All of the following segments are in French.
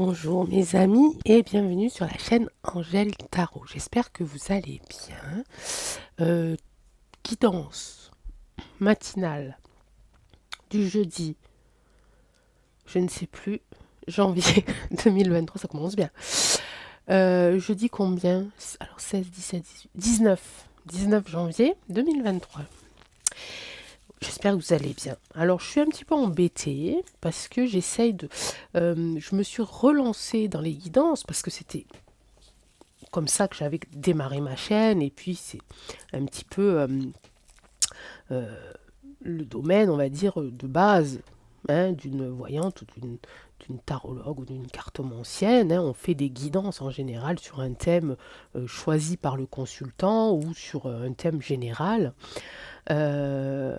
Bonjour mes amis et bienvenue sur la chaîne Angèle Tarot. J'espère que vous allez bien. Euh, Guidance matinale du jeudi, je ne sais plus, janvier 2023, ça commence bien. Jeudi combien? Alors 16, 17, 18, 19 janvier 2023. J'espère que vous allez bien. Alors, je suis un petit peu embêtée parce que je me suis relancée dans les guidances parce que c'était comme ça que j'avais démarré ma chaîne. Et puis, c'est un petit peu euh, le domaine, on va dire, de base d'une voyante ou d'une tarologue ou d'une cartomancienne. On fait des guidances en général sur un thème choisi par le consultant ou sur un thème général. Euh,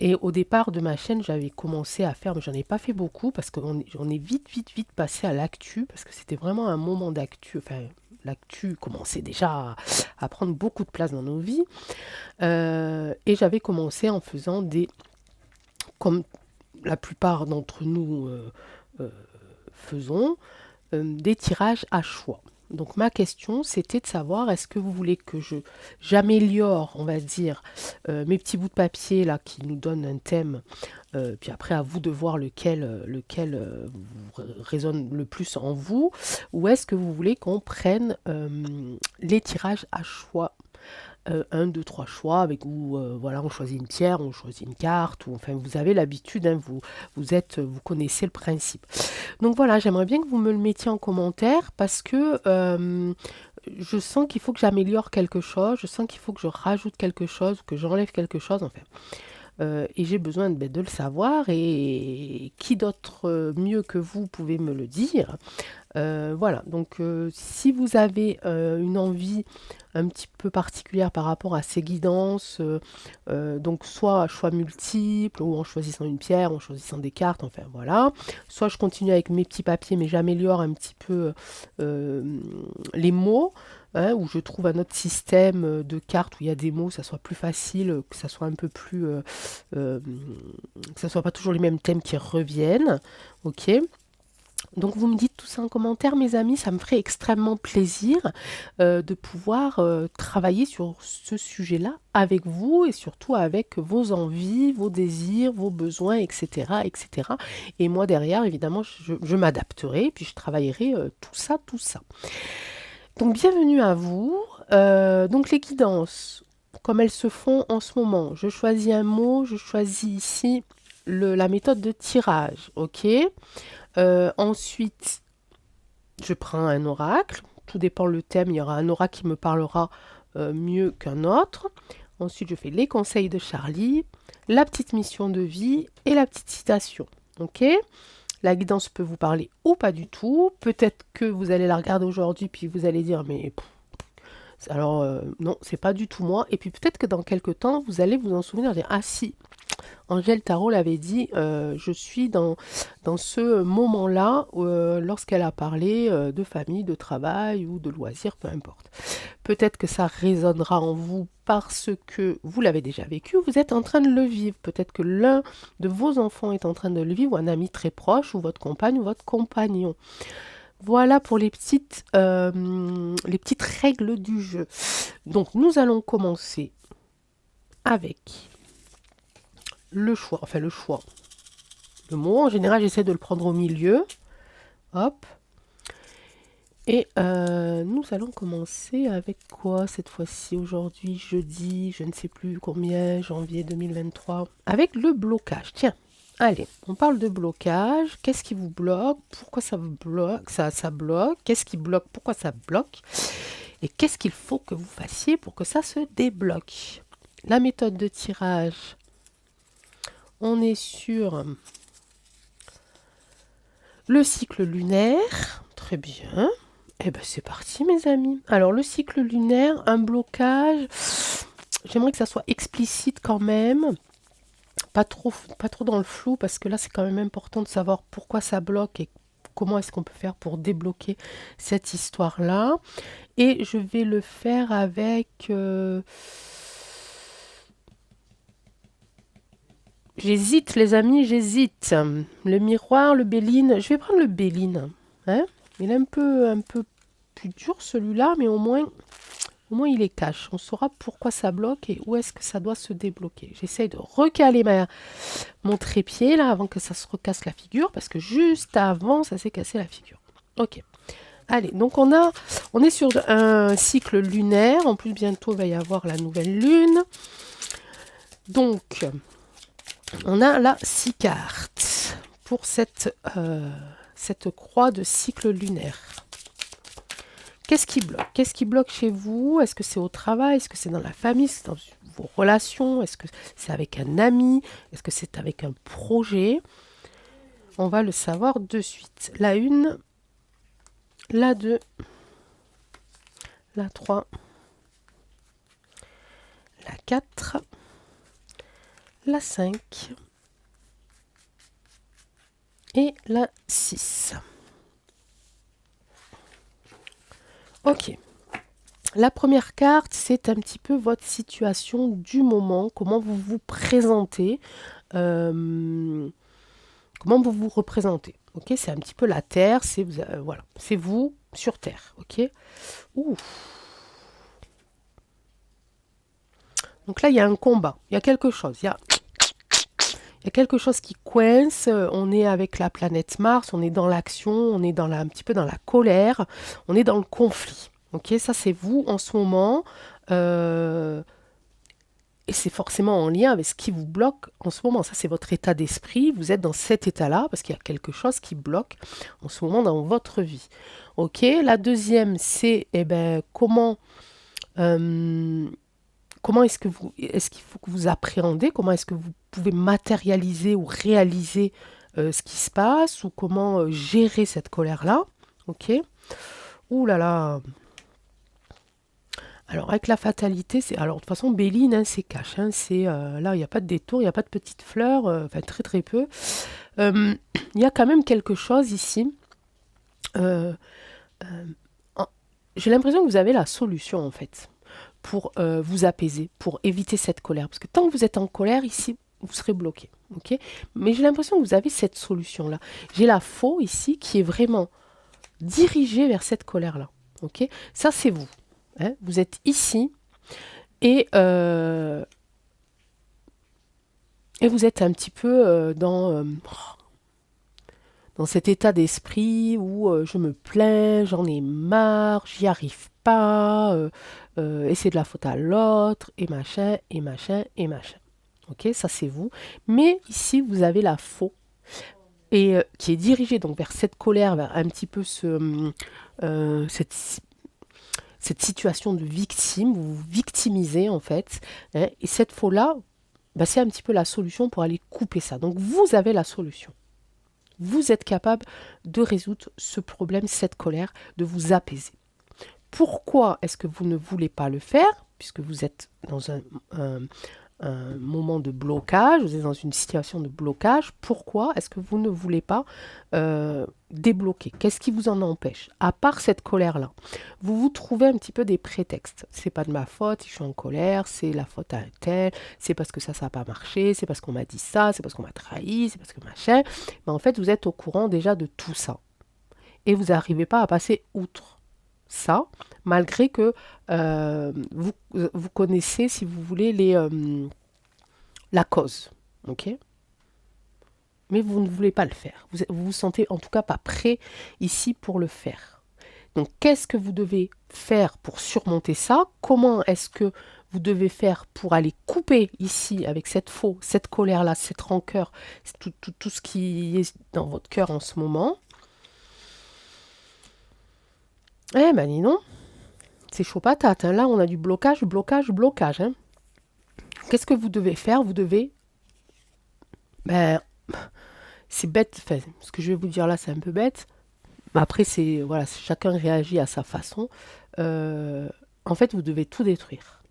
Et au départ de ma chaîne, j'avais commencé à faire, mais j'en ai pas fait beaucoup parce qu'on est vite passé à l'actu parce que c'était vraiment un moment d'actu. Enfin, l'actu commençait déjà à prendre beaucoup de place dans nos vies. Et j'avais commencé en faisant comme la plupart d'entre nous euh, faisons, des tirages à choix. Donc ma question, c'était de savoir, est-ce que vous voulez que j'améliore, on va dire, mes petits bouts de papier là qui nous donnent un thème, puis après à vous de voir lequel résonne le plus en vous, ou est-ce que vous voulez qu'on prenne les tirages à choix, un, deux, trois choix avec où voilà, on choisit une pierre, on choisit une carte, ou enfin vous avez l'habitude, vous connaissez le principe. Donc voilà, j'aimerais bien que vous me le mettiez en commentaire parce que je sens qu'il faut que j'améliore quelque chose, je sens qu'il faut que je rajoute quelque chose, que j'enlève quelque chose, enfin. Et j'ai besoin de le savoir et qui d'autre mieux que vous pouvez me le dire. Voilà, donc si vous avez une envie un petit peu particulière par rapport à ces guidances, donc soit à choix multiples, ou en choisissant une pierre, en choisissant des cartes, enfin voilà, soit je continue avec mes petits papiers, mais j'améliore un petit peu les mots, où je trouve un autre système de cartes où il y a des mots, ça soit plus facile, que ça soit un peu plus, euh, que ça soit pas toujours les mêmes thèmes qui reviennent, ok. Donc vous me dites tout ça en commentaire, mes amis, ça me ferait extrêmement plaisir de pouvoir travailler sur ce sujet-là avec vous et surtout avec vos envies, vos désirs, vos besoins, etc. etc. Et moi derrière, évidemment, je m'adapterai, puis je travaillerai tout ça, tout ça. Donc bienvenue à vous. Donc les guidances, comme elles se font en ce moment, je choisis un mot, je choisis ici la méthode de tirage, ok. Ensuite, je prends un oracle. Tout dépend le thème. Il y aura un oracle qui me parlera mieux qu'un autre. Ensuite, je fais les conseils de Charlie, la petite mission de vie et la petite citation. Ok. La guidance peut vous parler ou pas du tout. Peut-être que vous allez la regarder aujourd'hui puis vous allez dire mais alors non, c'est pas du tout moi. Et puis peut-être que dans quelques temps, vous allez vous en souvenir, dire ah si, Angèle Tarot l'avait dit, je suis dans ce moment-là, lorsqu'elle a parlé de famille, de travail ou de loisirs, peu importe. Peut-être que ça résonnera en vous parce que vous l'avez déjà vécu, vous êtes en train de le vivre. Peut-être que l'un de vos enfants est en train de le vivre, ou un ami très proche, ou votre compagne, ou votre compagnon. Voilà pour les petites règles du jeu. Donc, nous allons commencer avec le choix, enfin le choix. Le mot, en général, j'essaie de le prendre au milieu. Hop. Et nous allons commencer avec quoi cette fois-ci, aujourd'hui, jeudi, je ne sais plus combien, janvier 2023. Avec le blocage. Tiens, allez, on parle de blocage. Qu'est-ce qui vous bloque? Pourquoi ça vous bloque? Ça bloque. Qu'est-ce qui bloque? Pourquoi ça bloque? Et qu'est-ce qu'il faut que vous fassiez pour que ça se débloque? La méthode de tirage. On est sur le cycle lunaire. Très bien. Eh ben c'est parti mes amis. Alors le cycle lunaire, un blocage. J'aimerais que ça soit explicite quand même. Pas trop dans le flou parce que là c'est quand même important de savoir pourquoi ça bloque et comment est-ce qu'on peut faire pour débloquer cette histoire-là. Et je vais le faire avec... J'hésite les amis, j'hésite. Le miroir, le Béline. Je vais prendre le Béline. Hein? Il est un peu plus dur celui-là, mais au moins il est cash. On saura pourquoi ça bloque et où est-ce que ça doit se débloquer. J'essaye de recaler mon trépied là avant que ça se recasse la figure, parce que juste avant, ça s'est cassé la figure. Ok. Allez, donc on est sur un cycle lunaire. En plus, bientôt, il va y avoir la nouvelle lune. Donc, on a là 6 cartes pour cette croix de cycle lunaire. Qu'est-ce qui bloque? Qu'est-ce qui bloque chez vous? Est-ce que c'est au travail? Est-ce que c'est dans la famille? Est-ce que c'est dans vos relations? Est-ce que c'est avec un ami? Est-ce que c'est avec un projet? On va le savoir de suite. La 1, la 2, la 3, la 4, la 5 et la 6. Ok. La première carte, c'est un petit peu votre situation du moment, comment vous vous présentez, comment vous vous représentez. Ok, c'est un petit peu la Terre, c'est voilà, c'est vous sur Terre. Ok. Ouh. Donc là, il y a un combat, il y a quelque chose, il y a quelque chose qui coince. On est avec la planète Mars, on est dans l'action, on est un petit peu dans la colère, on est dans le conflit. Ok, ça c'est vous en ce moment. Et c'est forcément en lien avec ce qui vous bloque en ce moment. Ça, c'est votre état d'esprit. Vous êtes dans cet état-là parce qu'il y a quelque chose qui bloque en ce moment dans votre vie. Ok. La deuxième, c'est comment est-ce qu'il faut que vous appréhendez, comment est-ce que vous pouvez matérialiser ou réaliser ce qui se passe, ou comment gérer cette colère-là. Ok. Ouh là là. Alors, avec la fatalité, alors de toute façon, Béline, hein, c'est cash. Hein, là, il n'y a pas de détour, il n'y a pas de petites fleurs, enfin très très peu. Il y a quand même quelque chose ici. Euh, euh, j'ai l'impression que vous avez la solution, en fait, pour vous apaiser, pour éviter cette colère. Parce que tant que vous êtes en colère, ici, vous serez bloqué. Ok. Mais j'ai l'impression que vous avez cette solution-là. J'ai la faux ici qui est vraiment dirigée vers cette colère-là. Ok. Ça, c'est vous. Hein. Vous êtes ici. Et vous êtes un petit peu dans cet état d'esprit où je me plains, j'en ai marre, j'y arrive pas, et c'est de la faute à l'autre, et machin, et machin, et machin. Ok, ça c'est vous. Mais ici, vous avez la faux, et qui est dirigée donc vers cette colère, vers un petit peu cette situation de victime, vous vous victimisez en fait. Hein, et cette faux-là, bah, c'est un petit peu la solution pour aller couper ça. Donc vous avez la solution. Vous êtes capable de résoudre ce problème, cette colère, de vous apaiser. Pourquoi est-ce que vous ne voulez pas le faire? Puisque vous êtes dans un moment de blocage, vous êtes dans une situation de blocage. Pourquoi est-ce que vous ne voulez pas débloquer? Qu'est-ce qui vous en empêche? À part cette colère-là, vous trouvez un petit peu des prétextes. C'est pas de ma faute, je suis en colère, c'est la faute à un tel, c'est parce que ça n'a pas marché, c'est parce qu'on m'a dit ça, c'est parce qu'on m'a trahi, c'est parce que machin. Mais en fait, vous êtes au courant déjà de tout ça. Et vous n'arrivez pas à passer outre ça, malgré que vous connaissez, si vous voulez, la cause. Ok. Mais vous ne voulez pas le faire. Vous vous sentez en tout cas pas prêt ici pour le faire. Donc, qu'est-ce que vous devez faire pour surmonter ça? Comment est-ce que vous devez faire pour aller couper ici avec cette faux, cette colère-là, cette rancœur, tout ce qui est dans votre cœur en ce moment? Eh ben, dis non. C'est chaud patate. Hein. Là, on a du blocage, blocage, blocage. Hein. Qu'est-ce que vous devez faire? Vous devez... Ben, c'est bête. Enfin, ce que je vais vous dire là, c'est un peu bête. Mais après, voilà, chacun réagit à sa façon. En fait, vous devez tout détruire.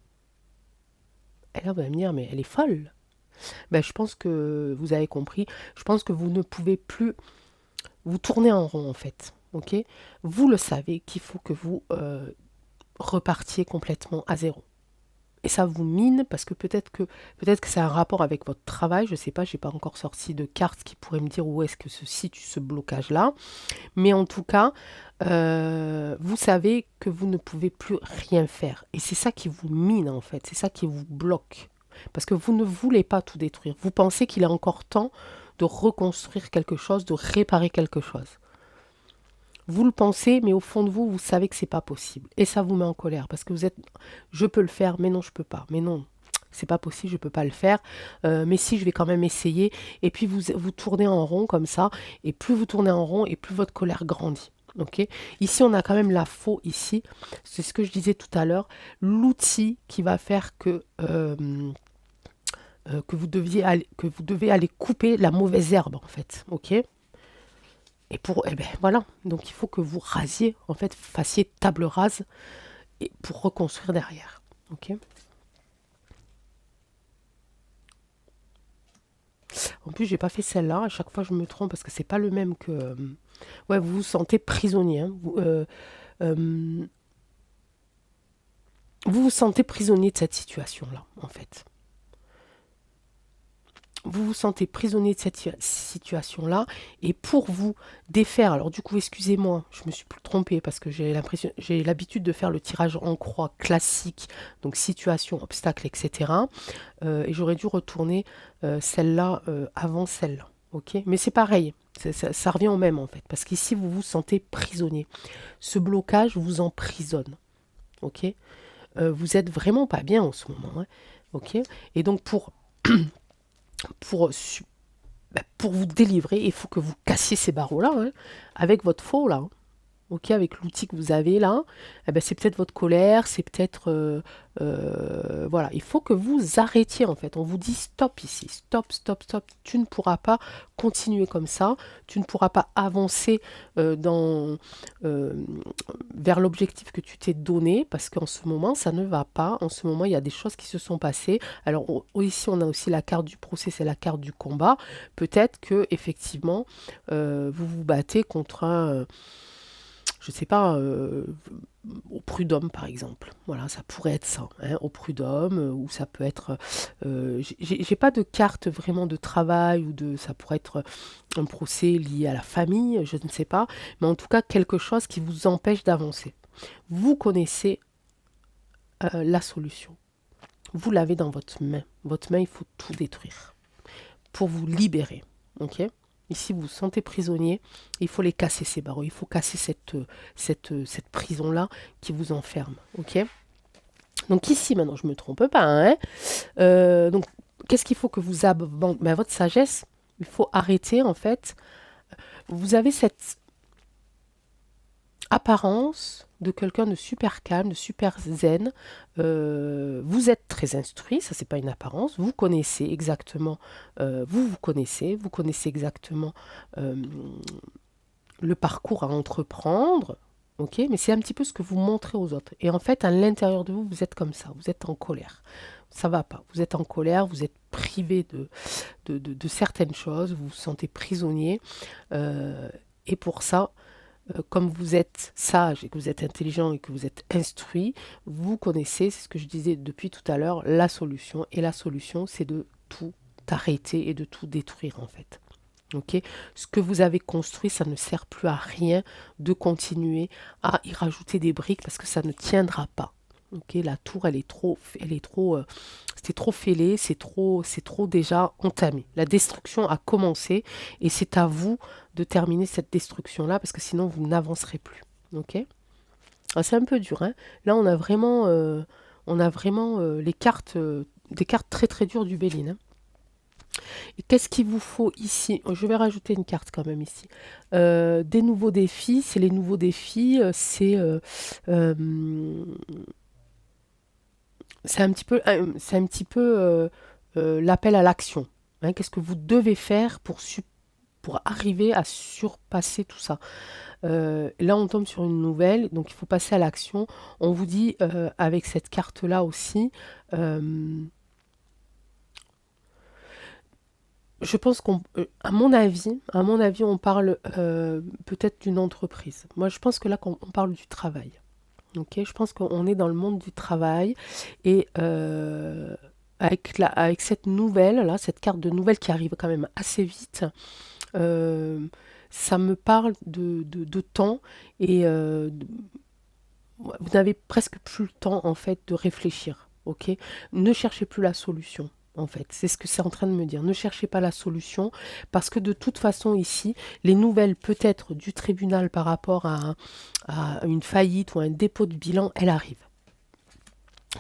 Et là, vous allez me dire, mais elle est folle. Ben, je pense que vous avez compris. Je pense que vous ne pouvez plus vous tourner en rond, en fait. Ok. Vous le savez qu'il faut que vous repartiez complètement à zéro. et ça vous mine parce que peut-être que c'est un rapport avec votre travail, je sais pas, j'ai pas encore sorti de carte qui pourrait me dire où est-ce que se situe ce blocage-là. Mais en tout cas, vous savez que vous ne pouvez plus rien faire. Et c'est ça qui vous mine en fait, c'est ça qui vous bloque. Parce que vous ne voulez pas tout détruire. Vous pensez qu'il est encore temps de reconstruire quelque chose, de réparer quelque chose. Vous le pensez, mais au fond de vous, vous savez que c'est pas possible. Et ça vous met en colère parce que vous êtes, je peux le faire, mais non, je peux pas. Mais non, c'est pas possible, je peux pas le faire. Mais si, je vais quand même essayer. Et puis vous tournez en rond comme ça. Et plus vous tournez en rond, et plus votre colère grandit. Ok. Ici, on a quand même la faux ici. C'est ce que je disais tout à l'heure. L'outil qui va faire que vous devez aller couper la mauvaise herbe en fait. Ok. Eh ben voilà, donc il faut que vous rasiez, en fait, fassiez table rase et pour reconstruire derrière. Ok. En plus, j'ai pas fait celle-là. À chaque fois, je me trompe parce que c'est pas le même que. Ouais, vous vous sentez prisonnier. Hein. Euh, vous vous sentez prisonnier de cette situation-là, en fait. Vous vous sentez prisonnier de cette situation-là, et pour vous défaire, alors du coup, excusez-moi, je me suis plus trompée parce que j'ai l'habitude de faire le tirage en croix classique, donc situation, obstacle, etc. Et j'aurais dû retourner celle-là avant celle-là, ok? Mais c'est pareil, ça revient au même en fait, parce qu'ici vous vous sentez prisonnier. Ce blocage vous emprisonne, ok? Vous êtes vraiment pas bien en ce moment, hein, ok? Et donc pour, pour vous délivrer, il faut que vous cassiez ces barreaux-là, hein, avec votre faux, là. Hein. Ok, avec l'outil que vous avez là, eh ben, c'est peut-être votre colère, c'est peut-être... voilà, il faut que vous arrêtiez en fait. On vous dit stop ici, stop, stop, stop. Tu ne pourras pas continuer comme ça, tu ne pourras pas avancer euh, vers l'objectif que tu t'es donné, parce qu'en ce moment, ça ne va pas. En ce moment, il y a des choses qui se sont passées. Alors ici, on a aussi la carte du procès, c'est la carte du combat. Peut-être que effectivement, vous vous battez contre un je sais pas, au prud'homme par exemple. Voilà, ça pourrait être ça, hein, au prud'homme, ou ça peut être. J'ai pas de carte vraiment de travail ou de. Ça pourrait être un procès lié à la famille, je ne sais pas, mais en tout cas quelque chose qui vous empêche d'avancer. Vous connaissez la solution. Vous l'avez dans votre main. Votre main, il faut tout détruire pour vous libérer. Ok. Ici, vous vous sentez prisonnier, il faut les casser ces barreaux, il faut casser cette prison-là qui vous enferme. Ok. Donc ici, maintenant, je ne me trompe pas. Hein, donc, qu'est-ce qu'il faut que vous abandonnez votre sagesse, il faut arrêter, en fait. Vous avez cette apparence de quelqu'un de super calme, de super zen. Vous êtes très instruit, ça c'est pas une apparence. Vous connaissez exactement, vous connaissez exactement le parcours à entreprendre. Ok, mais c'est un petit peu ce que vous montrez aux autres. Et en fait, à l'intérieur de vous, vous êtes comme ça, vous êtes en colère. Ça va pas. Vous êtes en colère, vous êtes privé de certaines choses, vous vous sentez prisonnier. Et pour ça, comme vous êtes sage et que vous êtes intelligent et que vous êtes instruit, vous connaissez, c'est ce que je disais depuis tout à l'heure, la solution. Et la solution, c'est de tout arrêter et de tout détruire en fait. Ok, ce que vous avez construit, ça ne sert plus à rien de continuer à y rajouter des briques parce que ça ne tiendra pas. Ok, la tour, c'était trop fêlé, c'est trop déjà entamé. La destruction a commencé et c'est à vous de terminer cette destruction-là parce que sinon vous n'avancerez plus. Ok, ah, c'est un peu dur. Hein. Là, on a vraiment les cartes, des cartes très très dures du Béline. Hein. Et qu'est-ce qu'il vous faut ici? Je vais rajouter une carte quand même ici. Des nouveaux défis, c'est les nouveaux défis, euh, c'est un petit peu l'appel à l'action. Hein. Qu'est-ce que vous devez faire pour arriver à surpasser tout ça? Là, on tombe sur une nouvelle, donc il faut passer à l'action. On vous dit avec cette carte-là aussi. Je pense à mon avis, on parle peut-être d'une entreprise. Moi, je pense que là, on parle du travail. Ok, je pense qu'on est dans le monde du travail et avec cette nouvelle, là, cette carte de nouvelle qui arrive quand même assez vite, euh, ça me parle de temps et vous n'avez presque plus le temps en fait de réfléchir. Ok, ne cherchez plus la solution. En fait, c'est ce que c'est en train de me dire. Ne cherchez pas la solution parce que de toute façon ici, les nouvelles peut-être du tribunal par rapport à une faillite ou un dépôt de bilan, elle arrive.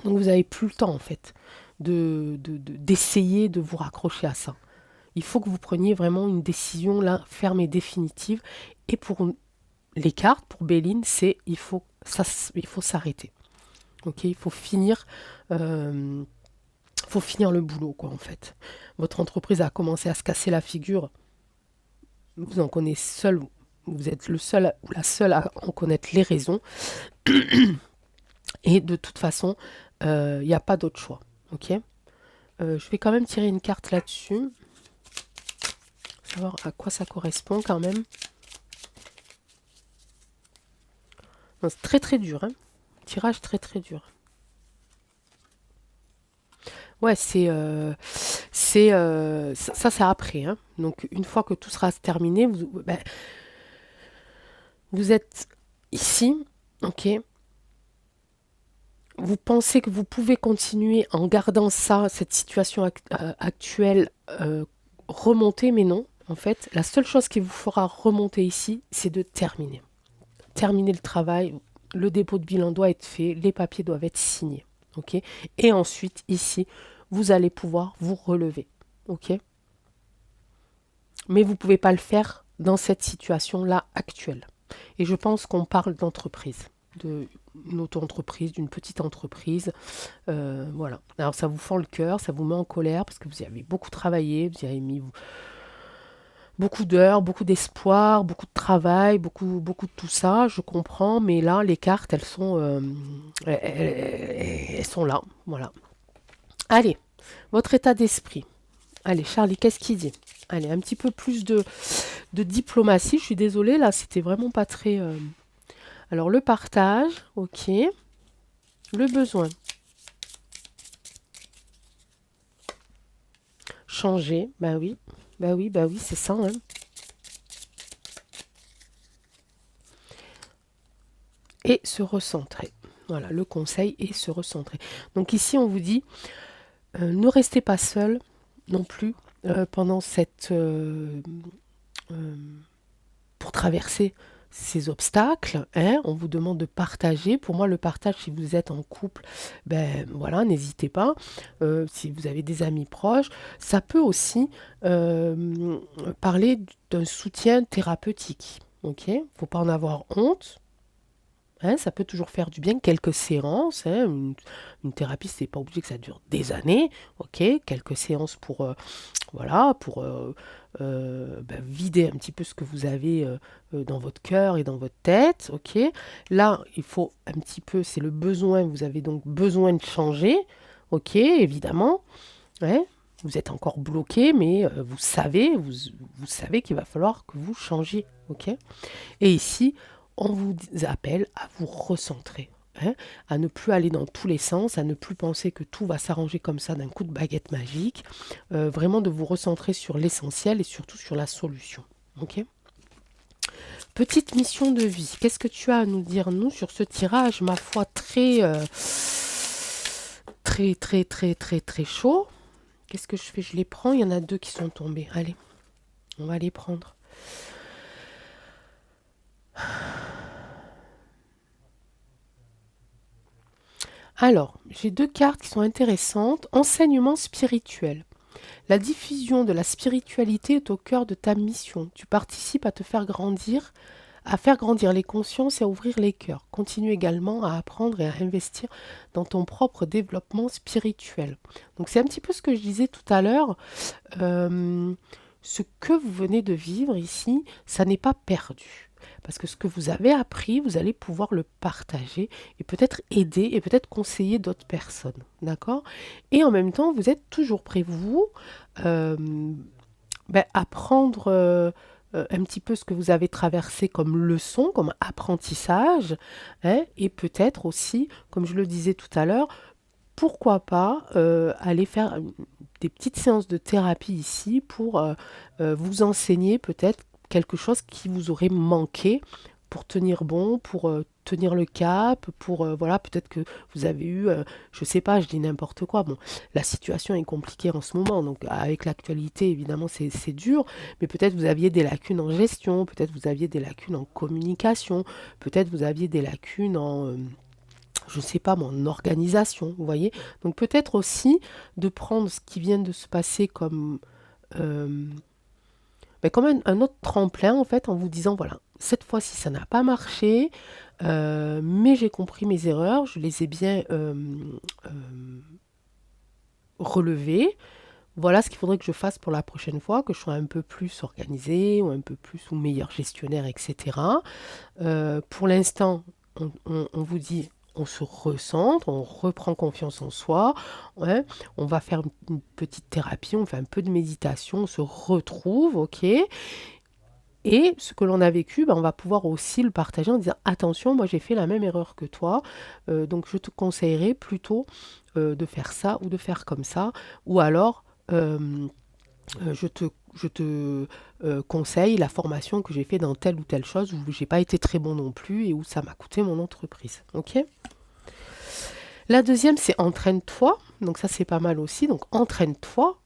Donc vous n'avez plus le temps en fait d'essayer de vous raccrocher à ça. Il faut que vous preniez vraiment une décision là ferme et définitive. Et pour les cartes, pour Béline, c'est il faut s'arrêter. Ok, faut finir le boulot quoi en fait. Votre entreprise a commencé à se casser la figure. Vous en connaissez seul, vous êtes le seul ou la seule à en connaître les raisons. Et de toute façon, il n'y a pas d'autre choix. Ok. Je vais quand même tirer une carte là-dessus. Savoir à quoi ça correspond quand même. Non, c'est très très dur. Hein. Tirage très très dur. Ouais, ça c'est après. Hein. Donc une fois que tout sera terminé, vous êtes ici, ok. Vous pensez que vous pouvez continuer en gardant ça, cette situation actuelle, remonter, mais non. En fait, la seule chose qui vous fera remonter ici, c'est de terminer. Terminer le travail, le dépôt de bilan doit être fait, les papiers doivent être signés. Ok. Et ensuite, ici, vous allez pouvoir vous relever. Ok. Mais vous ne pouvez pas le faire dans cette situation-là actuelle. Et je pense qu'on parle d'entreprise, d'une auto-entreprise, d'une petite entreprise. Voilà. Alors ça vous fend le cœur, ça vous met en colère parce que vous y avez beaucoup travaillé, vous y avez mis beaucoup d'heures, beaucoup d'espoir, beaucoup de travail, beaucoup de tout ça, je comprends, mais là, les cartes, elles sont là. Voilà. Allez, votre état d'esprit. Allez, Charlie, qu'est-ce qu'il dit? Allez, un petit peu plus de diplomatie. Je suis désolée, là, c'était vraiment pas très... Alors, le partage, ok. Le besoin. Changer, bah oui. Bah oui, c'est ça. Hein. Et se recentrer. Voilà, le conseil est se recentrer. Donc ici, on vous dit, ne restez pas seul non plus pendant pour traverser ces obstacles, hein, on vous demande de partager. Pour moi, le partage, si vous êtes en couple, ben voilà, n'hésitez pas. Si vous avez des amis proches, ça peut aussi parler d'un soutien thérapeutique. Ok, faut pas en avoir honte. Hein, ça peut toujours faire du bien, quelques séances. Hein, une thérapie, c'est pas obligé que ça dure des années. Ok, quelques séances pour vider un petit peu ce que vous avez dans votre cœur et dans votre tête. Ok, là, il faut un petit peu, c'est le besoin. Vous avez donc besoin de changer. Ok, évidemment. Ouais, vous êtes encore bloqué, mais vous savez qu'il va falloir que vous changiez. Ok. Et ici, on vous appelle à vous recentrer, hein, à ne plus aller dans tous les sens, à ne plus penser que tout va s'arranger comme ça d'un coup de baguette magique, vraiment de vous recentrer sur l'essentiel et surtout sur la solution. Ok. Petite mission de vie, qu'est-ce que tu as à nous dire, nous, sur ce tirage, ma foi, très chaud. Qu'est-ce que je fais? Je les prends, il y en a deux qui sont tombés. Allez, on va les prendre. Alors, j'ai deux cartes qui sont intéressantes. Enseignement spirituel. La diffusion de la spiritualité est au cœur de ta mission. Tu participes à faire grandir les consciences et à ouvrir les cœurs. Continue également à apprendre et à investir dans ton propre développement spirituel. Donc c'est un petit peu ce que je disais tout à l'heure. Ce que vous venez de vivre ici, ça n'est pas perdu. Parce que ce que vous avez appris, vous allez pouvoir le partager et peut-être aider et peut-être conseiller d'autres personnes. D'accord? Et en même temps, vous êtes toujours prêt, vous, à prendre un petit peu ce que vous avez traversé comme leçon, comme apprentissage, hein, et peut-être aussi, comme je le disais tout à l'heure, pourquoi pas aller faire des petites séances de thérapie ici pour vous enseigner peut-être quelque chose qui vous aurait manqué pour tenir bon, pour tenir le cap, pour voilà, peut-être que vous avez eu, je sais pas, je dis n'importe quoi. Bon, la situation est compliquée en ce moment, donc avec l'actualité, évidemment, c'est dur, mais peut-être vous aviez des lacunes en gestion, peut-être vous aviez des lacunes en communication, peut-être vous aviez des lacunes en je sais pas moi, en organisation, vous voyez. Donc peut-être aussi de prendre ce qui vient de se passer comme, euh, comme un autre tremplin en fait, en vous disant voilà, cette fois-ci ça n'a pas marché, mais j'ai compris mes erreurs, je les ai bien euh, relevées. Voilà ce qu'il faudrait que je fasse pour la prochaine fois, que je sois un peu plus organisée ou un peu plus ou meilleur gestionnaire, etc. Pour l'instant, on vous dit, on se recentre, on reprend confiance en soi, ouais, on va faire une petite thérapie, on fait un peu de méditation, on se retrouve, ok. Et ce que l'on a vécu, ben, on va pouvoir aussi le partager en disant, attention, moi j'ai fait la même erreur que toi, donc je te conseillerais plutôt de faire ça ou de faire comme ça, ou alors je te conseille la formation que j'ai fait dans telle ou telle chose où j'ai pas été très bon non plus et où ça m'a coûté mon entreprise. Ok. La deuxième, c'est entraîne-toi. Donc ça, c'est pas mal aussi. Donc entraîne-toi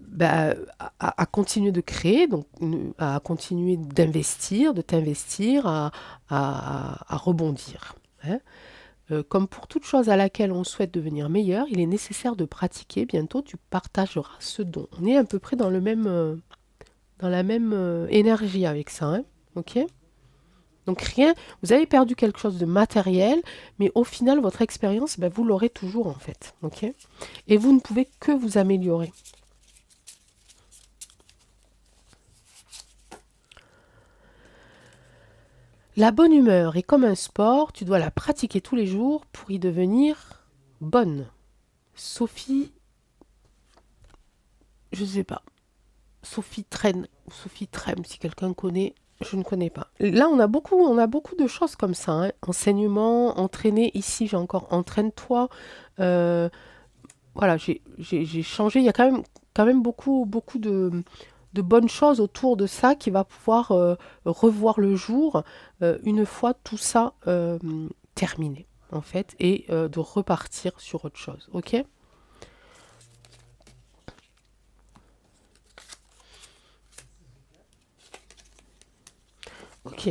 bah, à continuer de créer, donc à continuer d'investir, de t'investir, à rebondir. Hein. Comme pour toute chose à laquelle on souhaite devenir meilleur, il est nécessaire de pratiquer. Bientôt, tu partageras ce don. On est à peu près dans la même énergie avec ça. Hein. Ok. Donc rien, vous avez perdu quelque chose de matériel, mais au final, votre expérience, ben, vous l'aurez toujours en fait. Ok. Et vous ne pouvez que vous améliorer. La bonne humeur est comme un sport, tu dois la pratiquer tous les jours pour y devenir bonne. Sophie, je sais pas. Sophie Traine, ou Sophie Trem, si quelqu'un connaît, je ne connais pas. Là, on a beaucoup de choses comme ça. Hein. Enseignement, entraîner. Ici, j'ai encore entraîne-toi. Euh, voilà, j'ai changé. Il y a quand même beaucoup de bonnes choses autour de ça qui va pouvoir revoir le jour une fois tout ça terminé, en fait, et de repartir sur autre chose. Ok. Ok.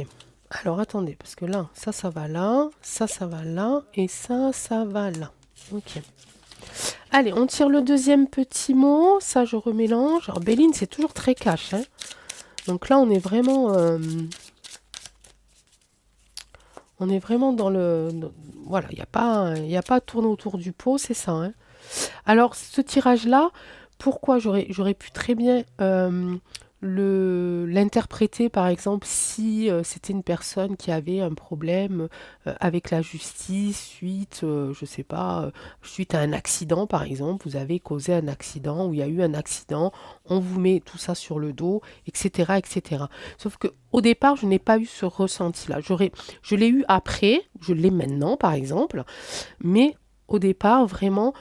Alors attendez, parce que là, ça va là, ça va là, et ça va là. Ok. Allez, on tire le deuxième petit mot. Ça, je remélange. Alors, Béline, c'est toujours très cash. Hein. Donc là, on est vraiment dans le... Voilà, il n'y a pas à tourner autour du pot, c'est ça. Hein. Alors, ce tirage-là, pourquoi j'aurais pu très bien l'interpréter, par exemple, si c'était une personne qui avait un problème avec la justice suite, je sais pas, suite à un accident, par exemple, vous avez causé un accident ou il y a eu un accident, on vous met tout ça sur le dos, etc., etc. Sauf que au départ, je n'ai pas eu ce ressenti-là. Je l'ai eu après, je l'ai maintenant, par exemple, mais au départ, vraiment,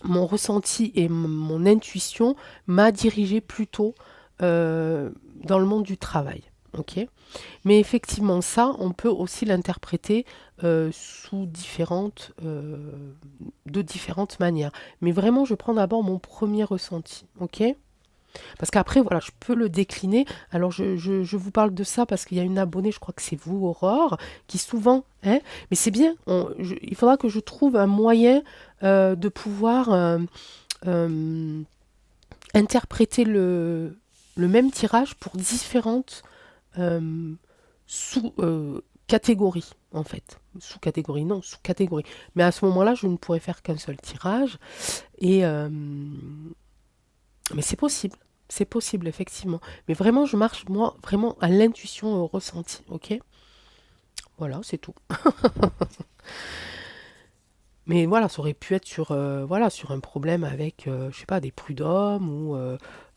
mon ressenti et mon intuition m'a dirigé plutôt dans le monde du travail. Ok. Mais effectivement, ça, on peut aussi l'interpréter de différentes manières. Mais vraiment, je prends d'abord mon premier ressenti. Ok. Parce qu'après, voilà, je peux le décliner. Alors, je vous parle de ça parce qu'il y a une abonnée, je crois que c'est vous, Aurore, qui souvent, hein, mais c'est bien, il faudra que je trouve un moyen de pouvoir euh, interpréter le même tirage pour différentes sous-catégories, en fait. Sous-catégories, non, sous-catégories. Mais à ce moment-là, je ne pourrais faire qu'un seul tirage. Et, mais c'est possible. C'est possible, effectivement. Mais vraiment, je marche, moi, vraiment à l'intuition ressentie. Ok. Voilà, c'est tout. Mais voilà, ça aurait pu être sur, voilà, sur un problème avec, je sais pas, des prud'hommes ou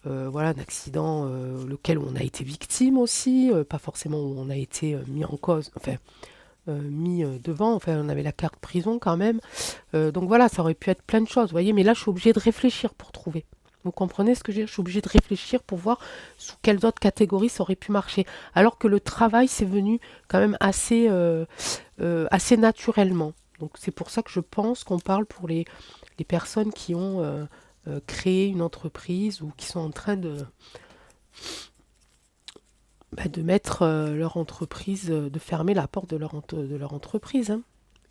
voilà, un accident lequel on a été victime aussi, pas forcément où on a été mis en cause, enfin mis devant, enfin on avait la carte prison quand même. Donc voilà, ça aurait pu être plein de choses, vous voyez, mais là je suis obligée de réfléchir pour trouver. Vous comprenez ce que je veux dire? Je suis obligée de réfléchir pour voir sous quelles autres catégories ça aurait pu marcher. Alors que le travail, c'est venu quand même assez naturellement. Donc c'est pour ça que je pense qu'on parle pour les personnes qui ont créé une entreprise ou qui sont en train de mettre leur entreprise, de fermer la porte de leur entreprise, hein.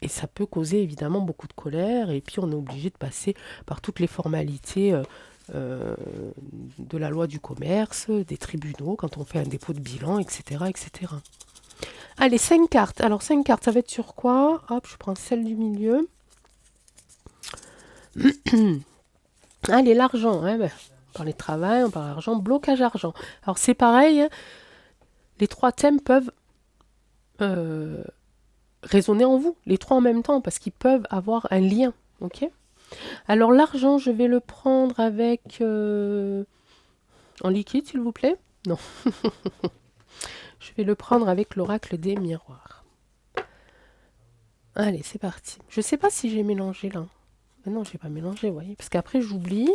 Et ça peut causer évidemment beaucoup de colère, et puis on est obligé de passer par toutes les formalités euh, de la loi du commerce, des tribunaux, quand on fait un dépôt de bilan, etc. etc. Allez, 5 cartes. Alors 5 cartes, ça va être sur quoi? Hop, je prends celle du milieu. Allez, l'argent, hein, ben, on parlait de travail, on parle d'argent, blocage argent. Alors c'est pareil, hein, les trois thèmes peuvent euh, résonner en vous, les trois en même temps, parce qu'ils peuvent avoir un lien. Ok. Alors l'argent, je vais le prendre avec en liquide, s'il vous plaît. Non, je vais le prendre avec l'oracle des miroirs. Allez, c'est parti. Je sais pas si j'ai mélangé là. Mais non, j'ai pas mélangé, vous voyez, parce qu'après j'oublie.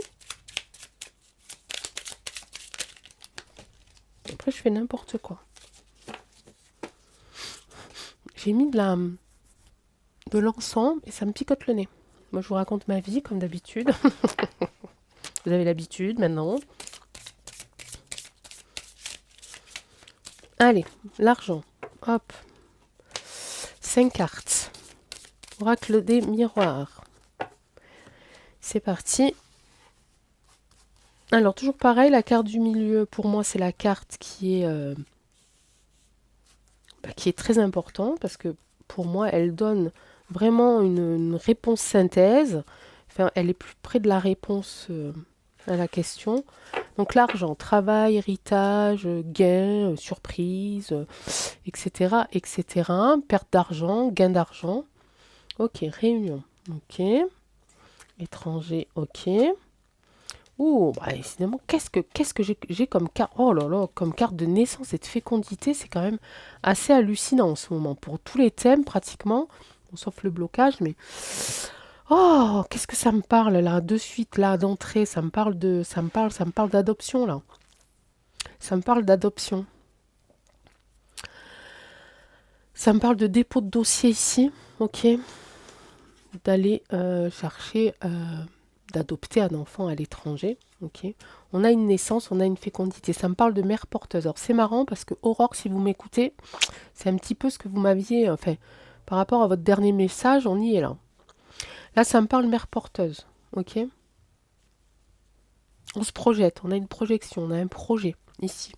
Après, je fais n'importe quoi. J'ai mis de l'encens et ça me picote le nez. Moi, je vous raconte ma vie comme d'habitude. Vous avez l'habitude maintenant. Allez, l'argent. Hop. 5 cartes. Oracle des miroirs. C'est parti. Alors, toujours pareil, la carte du milieu, pour moi, c'est la carte qui est très importante parce que pour moi, elle donne vraiment une réponse synthèse. Enfin, elle est plus près de la réponse à la question. Donc l'argent, travail, héritage, gain, surprise, etc., etc. Perte d'argent, gain d'argent. Ok, réunion. Ok. Étranger, ok. Ouh, bah, évidemment, qu'est-ce que j'ai comme carte? Oh là là, comme carte de naissance et de fécondité, c'est quand même assez hallucinant en ce moment. Pour tous les thèmes, pratiquement, bon, sauf le blocage, mais oh, qu'est-ce que ça me parle là, de suite, là, d'entrée, ça me parle d'adoption là. Ça me parle d'adoption. Ça me parle de dépôt de dossier ici, ok, d'aller chercher, d'adopter un enfant à l'étranger, ok. On a une naissance, on a une fécondité. Ça me parle de mère porteuse. Alors c'est marrant parce que Aurore, si vous m'écoutez, c'est un petit peu ce que vous m'aviez, enfin, par rapport à votre dernier message, on y est là. Là, ça me parle mère porteuse, ok. On se projette, on a une projection, on a un projet ici.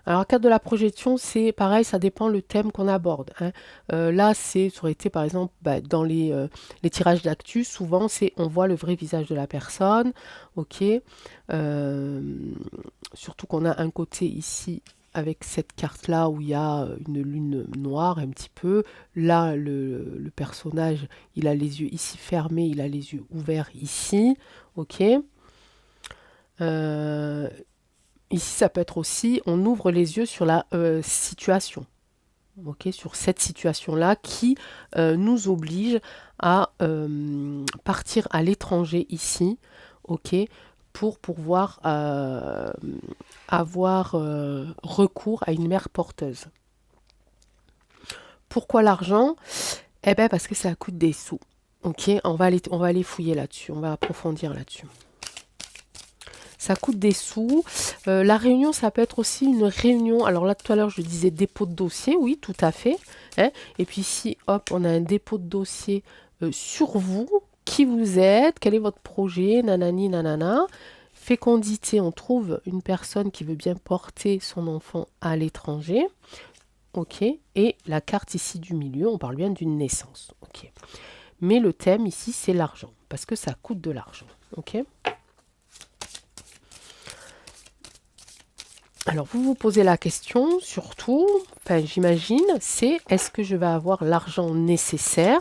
Alors, en cas de la projection, c'est pareil, ça dépend le thème qu'on aborde, hein. Là, ça aurait été par exemple dans les tirages d'actu, souvent c'est on voit le vrai visage de la personne, ok. Euh, Surtout qu'on a un côté ici avec cette carte-là où il y a une lune noire un petit peu. Là, le personnage, il a les yeux ici fermés, il a les yeux ouverts ici, ok. Euh, Ici, ça peut être aussi, on ouvre les yeux sur la situation, ok, sur cette situation-là qui nous oblige à partir à l'étranger ici, ok, pour pouvoir avoir recours à une mère porteuse. Pourquoi l'argent? Eh bien, parce que ça coûte des sous. Ok, on va aller fouiller là-dessus, on va approfondir là-dessus. Ça coûte des sous. La réunion, ça peut être aussi une réunion. Alors là, tout à l'heure, je disais dépôt de dossier. Oui, tout à fait, hein. Et puis ici, hop, on a un dépôt de dossier sur vous. Qui vous êtes? Quel est votre projet? Nanani, nanana. Fécondité, on trouve une personne qui veut bien porter son enfant à l'étranger. Ok. Et la carte ici du milieu, on parle bien d'une naissance. Ok. Mais le thème ici, c'est l'argent. Parce que ça coûte de l'argent. Ok. Alors, vous vous posez la question, surtout, enfin, j'imagine, c'est est-ce que je vais avoir l'argent nécessaire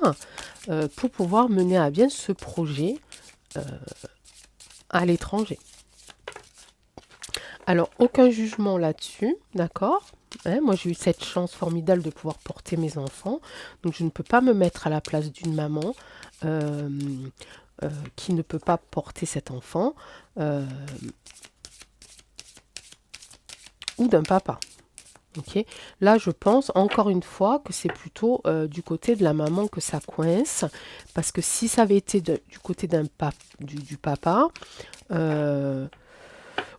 pour pouvoir mener à bien ce projet à l'étranger. Alors, aucun jugement là-dessus, d'accord? Hein, moi, j'ai eu cette chance formidable de pouvoir porter mes enfants, donc je ne peux pas me mettre à la place d'une maman euh, qui ne peut pas porter cet enfant ou d'un papa. Ok. Là, je pense encore une fois que c'est plutôt du côté de la maman que ça coince, parce que si ça avait été du côté du papa,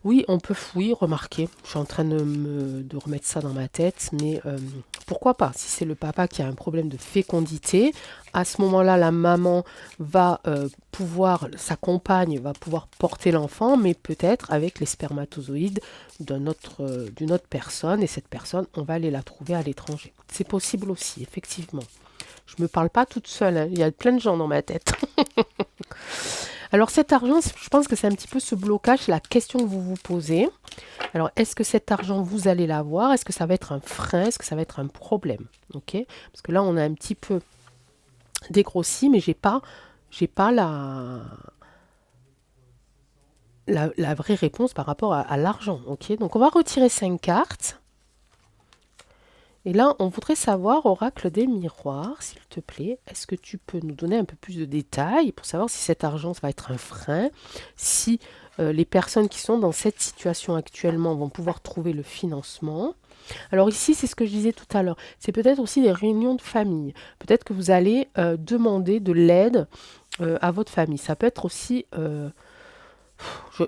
oui, on peut, oui, remarquer. Je suis en train de remettre ça dans ma tête, mais pourquoi pas? Si c'est le papa qui a un problème de fécondité, à ce moment-là, la maman va pouvoir, sa compagne va pouvoir porter l'enfant, mais peut-être avec les spermatozoïdes d'une autre personne, et cette personne, on va aller la trouver à l'étranger. C'est possible aussi, effectivement. Je ne me parle pas toute seule, hein. Il y a plein de gens dans ma tête. Alors cet argent, je pense que c'est un petit peu ce blocage, la question que vous vous posez. Alors est-ce que cet argent, vous allez l'avoir? Est-ce que ça va être un frein? Est-ce que ça va être un problème? Ok. Parce que là, on a un petit peu dégrossi, mais j'ai pas la vraie réponse par rapport à l'argent. Ok. Donc on va retirer 5 cartes. Et là, on voudrait savoir, oracle des miroirs, s'il te plaît, est-ce que tu peux nous donner un peu plus de détails pour savoir si cet argent, ça va être un frein, si les personnes qui sont dans cette situation actuellement vont pouvoir trouver le financement. Alors ici, c'est ce que je disais tout à l'heure, c'est peut-être aussi des réunions de famille. Peut-être que vous allez demander de l'aide à votre famille. Ça peut être aussi,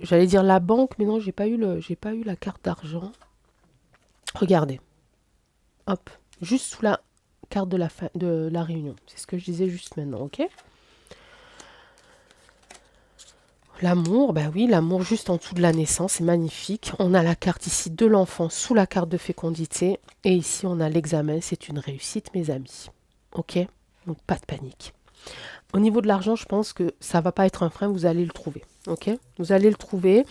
j'allais dire la banque, mais non, j'ai pas eu la carte d'argent. Regardez. Hop, juste sous la carte de la réunion. C'est ce que je disais juste maintenant, ok? L'amour, ben oui, l'amour juste en dessous de la naissance, c'est magnifique. On a la carte ici de l'enfant sous la carte de fécondité. Et ici, on a l'examen, c'est une réussite, mes amis. Ok? Donc, pas de panique. Au niveau de l'argent, je pense que ça va pas être un frein, vous allez le trouver. Ok? Vous allez le trouver.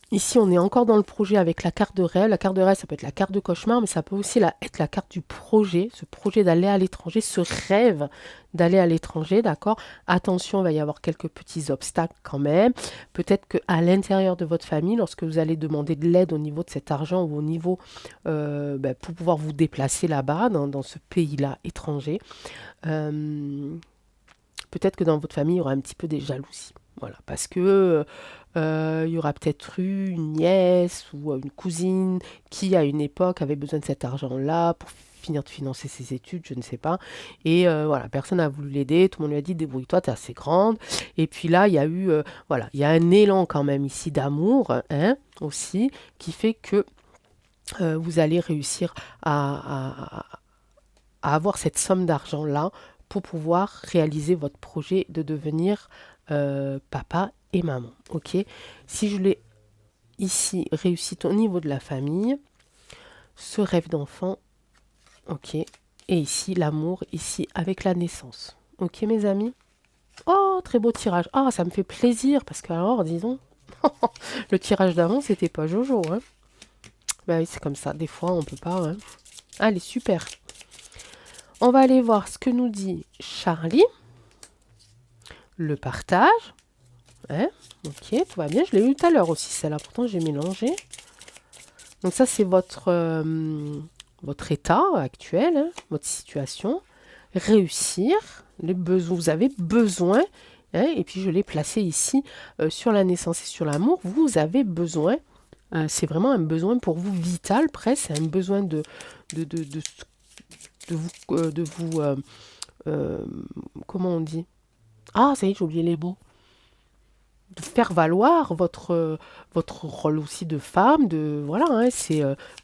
Ici, on est encore dans le projet avec la carte de rêve. La carte de rêve, ça peut être la carte de cauchemar, mais ça peut aussi être la carte du projet, ce projet d'aller à l'étranger, ce rêve d'aller à l'étranger, d'accord? Attention, il va y avoir quelques petits obstacles quand même. Peut-être qu'à l'intérieur de votre famille, lorsque vous allez demander de l'aide au niveau de cet argent ou au niveau pour pouvoir vous déplacer là-bas, dans ce pays-là étranger, peut-être que dans votre famille, il y aura un petit peu des jalousies. Voilà, parce que il y aura peut-être eu une nièce ou une cousine qui, à une époque, avait besoin de cet argent-là pour finir de financer ses études, je ne sais pas. Et voilà, personne n'a voulu l'aider, tout le monde lui a dit débrouille-toi, t'es assez grande. Et puis là, il y a eu, voilà, il y a un élan quand même ici d'amour, hein, aussi, qui fait que vous allez réussir à avoir cette somme d'argent-là pour pouvoir réaliser votre projet de devenir papa et maman. Ok. Si je l'ai ici réussi au niveau de la famille, ce rêve d'enfant, ok. Et ici l'amour, ici avec la naissance. Ok mes amis. Oh, très beau tirage. Ah, ça me fait plaisir parce que alors, disons, le tirage d'avant, c'était pas Jojo. Hein. Bah oui, c'est comme ça. Des fois, on peut pas. Hein. Allez, super. On va aller voir ce que nous dit Charlie. Le partage. Hein, ok, tout va bien. Je l'ai eu tout à l'heure aussi, celle-là. Pourtant, j'ai mélangé. Donc ça, c'est votre état actuel, hein, votre situation. Réussir, les besoins, vous avez besoin. Hein, et puis, je l'ai placé ici sur la naissance et sur l'amour. Vous avez besoin. C'est vraiment un besoin pour vous vital, presque. C'est un besoin de vous comment on dit? Ah, ça y est, j'ai oublié les mots. De faire valoir votre rôle aussi de femme, voilà, hein,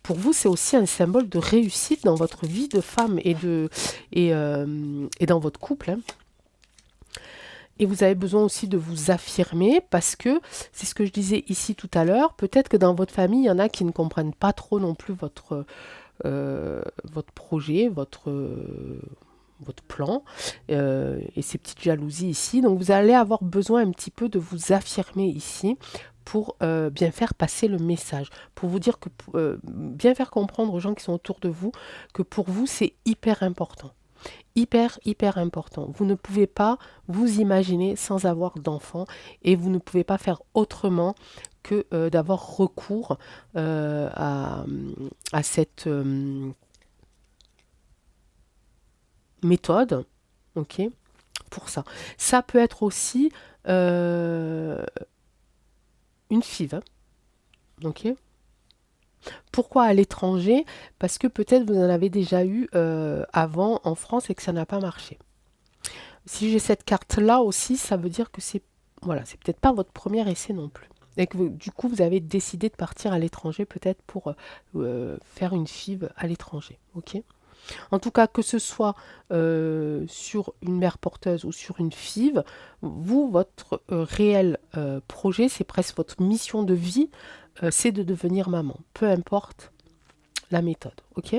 pour vous c'est aussi un symbole de réussite dans votre vie de femme et dans votre couple. Hein. Et vous avez besoin aussi de vous affirmer parce que c'est ce que je disais ici tout à l'heure. Peut-être que dans votre famille, il y en a qui ne comprennent pas trop non plus votre projet, votre plan et ces petites jalousies ici. Donc vous allez avoir besoin un petit peu de vous affirmer ici pour bien faire passer le message, pour vous dire que, bien faire comprendre aux gens qui sont autour de vous que pour vous, c'est hyper important. Hyper, hyper important. Vous ne pouvez pas vous imaginer sans avoir d'enfant et vous ne pouvez pas faire autrement que d'avoir recours à cette méthode, ok, pour ça. Ça peut être aussi une FIV, ok. Pourquoi à l'étranger? Parce que peut-être vous en avez déjà eu avant en France et que ça n'a pas marché. Si j'ai cette carte-là aussi, ça veut dire que c'est voilà, c'est peut-être pas votre premier essai non plus. Et que du coup, vous avez décidé de partir à l'étranger peut-être pour faire une FIV à l'étranger. Ok. En tout cas, que ce soit sur une mère porteuse ou sur une FIV, vous, votre réel projet, c'est presque votre mission de vie, c'est de devenir maman. Peu importe la méthode. Ok.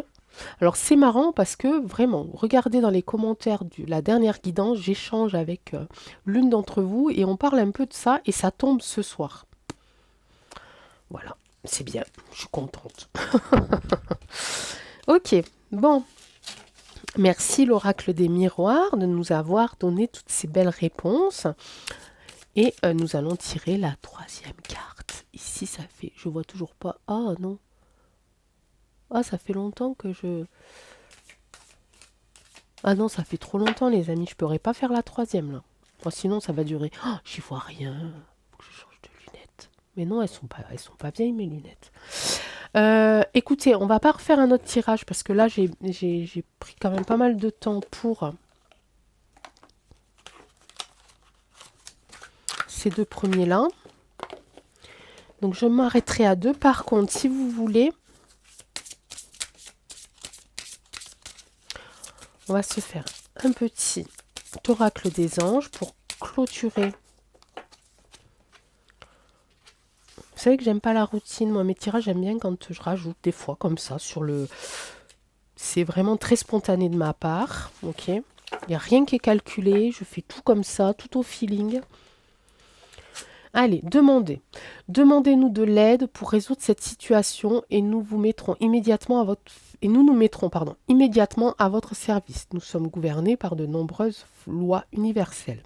Alors c'est marrant parce que vraiment, regardez dans les commentaires de la dernière guidance, j'échange avec l'une d'entre vous et on parle un peu de ça et ça tombe ce soir. Voilà, c'est bien, je suis contente. Ok, bon, merci l'oracle des miroirs de nous avoir donné toutes ces belles réponses et nous allons tirer la troisième carte. Ici ça fait, je vois toujours pas, ah non, ah ça fait longtemps que je... Ah non, ça fait trop longtemps, les amis. Je pourrais pas faire la troisième, là. Bon, sinon, ça va durer. Oh, j'y vois rien. Faut que je change de lunettes. Mais non, elles sont pas vieilles, mes lunettes. Écoutez, on va pas refaire un autre tirage parce que là, j'ai pris quand même pas mal de temps pour ces deux premiers-là. Donc, je m'arrêterai à deux. Par contre, si vous voulez, on va se faire un petit oracle des anges pour clôturer. Vous savez que j'aime pas la routine. Moi, mes tirages, j'aime bien quand je rajoute des fois comme ça sur le... C'est vraiment très spontané de ma part. Ok. Il n'y a rien qui est calculé. Je fais tout comme ça, tout au feeling. Allez, demandez. Demandez-nous de l'aide pour résoudre cette situation et nous vous mettrons immédiatement à votre... Et nous nous mettrons, pardon, immédiatement à votre service. Nous sommes gouvernés par de nombreuses lois universelles,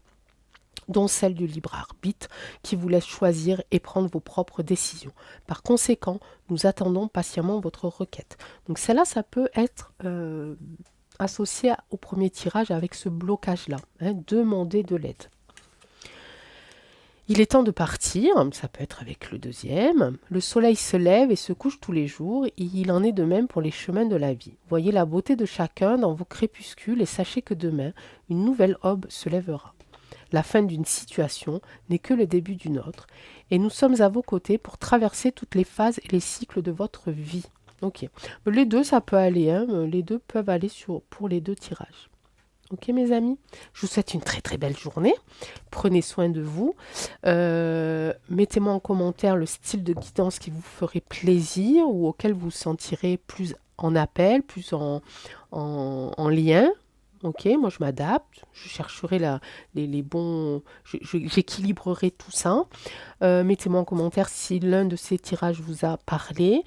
dont celle du libre arbitre qui vous laisse choisir et prendre vos propres décisions. Par conséquent, nous attendons patiemment votre requête. Donc celle-là, ça peut être associé au premier tirage avec ce blocage-là. Hein, demander de l'aide. Il est temps de partir, ça peut être avec le deuxième. Le soleil se lève et se couche tous les jours, et il en est de même pour les chemins de la vie. Voyez la beauté de chacun dans vos crépuscules et sachez que demain, une nouvelle aube se lèvera. La fin d'une situation n'est que le début d'une autre, et nous sommes à vos côtés pour traverser toutes les phases et les cycles de votre vie. Ok, les deux ça peut aller, hein. Les deux peuvent aller pour les deux tirages. Ok mes amis, je vous souhaite une très très belle journée. Prenez soin de vous. Mettez-moi en commentaire le style de guidance qui vous ferait plaisir ou auquel vous vous sentirez plus en appel, plus en lien. Ok, moi je m'adapte, je chercherai les bons, j'équilibrerai tout ça. Mettez-moi en commentaire si l'un de ces tirages vous a parlé.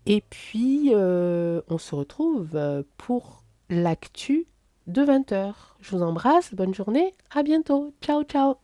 Et puis, on se retrouve pour l'actu de 20 h. Je vous embrasse, bonne journée, à bientôt. Ciao, ciao.